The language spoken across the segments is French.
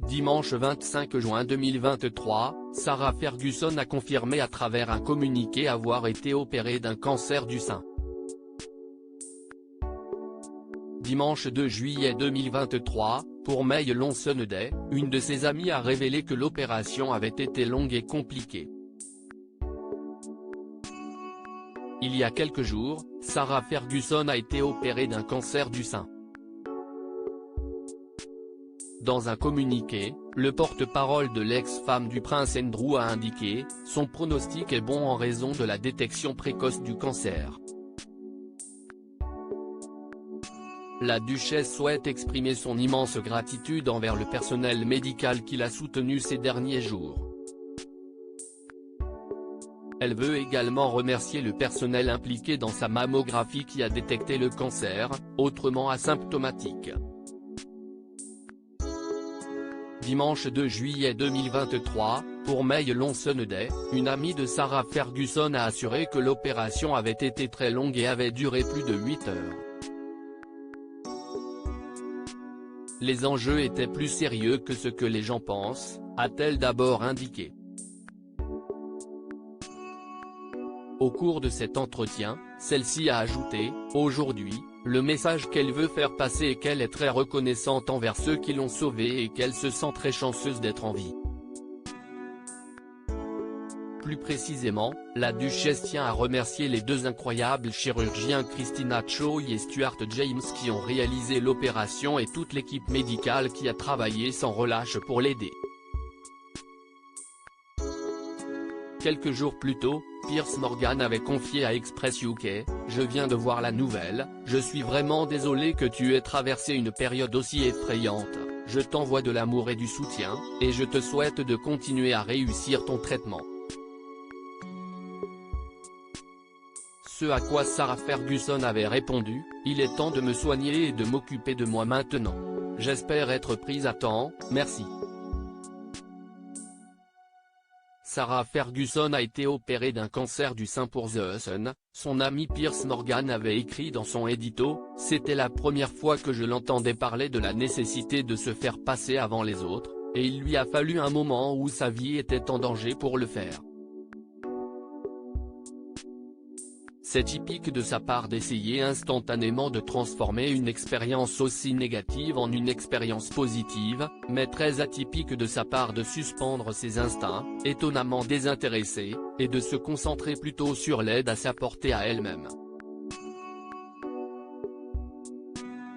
Dimanche 25 juin 2023, Sarah Ferguson a confirmé à travers un communiqué avoir été opérée d'un cancer du sein. Dimanche 2 juillet 2023, pour May Lonsonedey, une de ses amies a révélé que l'opération avait été longue et compliquée. Il y a quelques jours, Sarah Ferguson a été opérée d'un cancer du sein. Dans un communiqué, le porte-parole de l'ex-femme du prince Andrew a indiqué « Son pronostic est bon en raison de la détection précoce du cancer ». La duchesse souhaite exprimer son immense gratitude envers le personnel médical qui l'a soutenue ces derniers jours. Elle veut également remercier le personnel impliqué dans sa mammographie qui a détecté le cancer, autrement asymptomatique. Dimanche 2 juillet 2023, pour May Lonsonedey, une amie de Sarah Ferguson a assuré que l'opération avait été très longue et avait duré plus de 8 heures. Les enjeux étaient plus sérieux que ce que les gens pensent, a-t-elle d'abord indiqué. Au cours de cet entretien, celle-ci a ajouté « Aujourd'hui, le message qu'elle veut faire passer est qu'elle est très reconnaissante envers ceux qui l'ont sauvée et qu'elle se sent très chanceuse d'être en vie ». Plus précisément, la duchesse tient à remercier les deux incroyables chirurgiens Christina Choi et Stuart James qui ont réalisé l'opération et toute l'équipe médicale qui a travaillé sans relâche pour l'aider. Quelques jours plus tôt, Piers Morgan avait confié à Express UK « Je viens de voir la nouvelle, je suis vraiment désolé que tu aies traversé une période aussi effrayante, je t'envoie de l'amour et du soutien, et je te souhaite de continuer à réussir ton traitement ». Ce à quoi Sarah Ferguson avait répondu « Il est temps de me soigner et de m'occuper de moi maintenant. J'espère être prise à temps, merci ». Sarah Ferguson a été opérée d'un cancer du sein pour The Sun, son ami Piers Morgan avait écrit dans son édito « C'était la première fois que je l'entendais parler de la nécessité de se faire passer avant les autres, et il lui a fallu un moment où sa vie était en danger pour le faire. C'est typique de sa part d'essayer instantanément de transformer une expérience aussi négative en une expérience positive, mais très atypique de sa part de suspendre ses instincts, étonnamment désintéressés, et de se concentrer plutôt sur l'aide à s'apporter à elle-même. »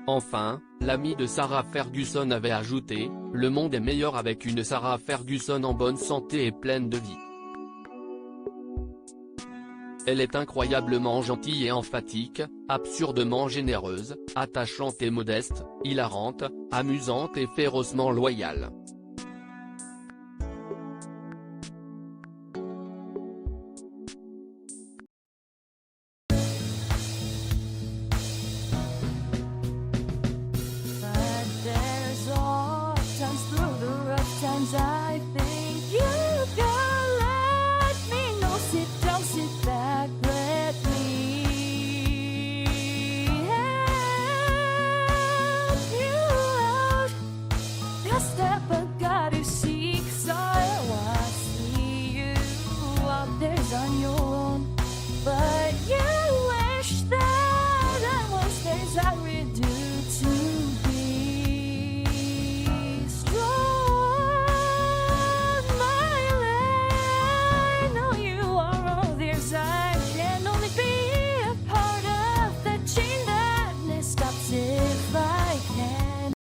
Enfin, l'ami de Sarah Ferguson avait ajouté « Le monde est meilleur avec une Sarah Ferguson en bonne santé et pleine de vie. Elle est incroyablement gentille et emphatique, absurdement généreuse, attachante et modeste, hilarante, amusante et férocement loyale. »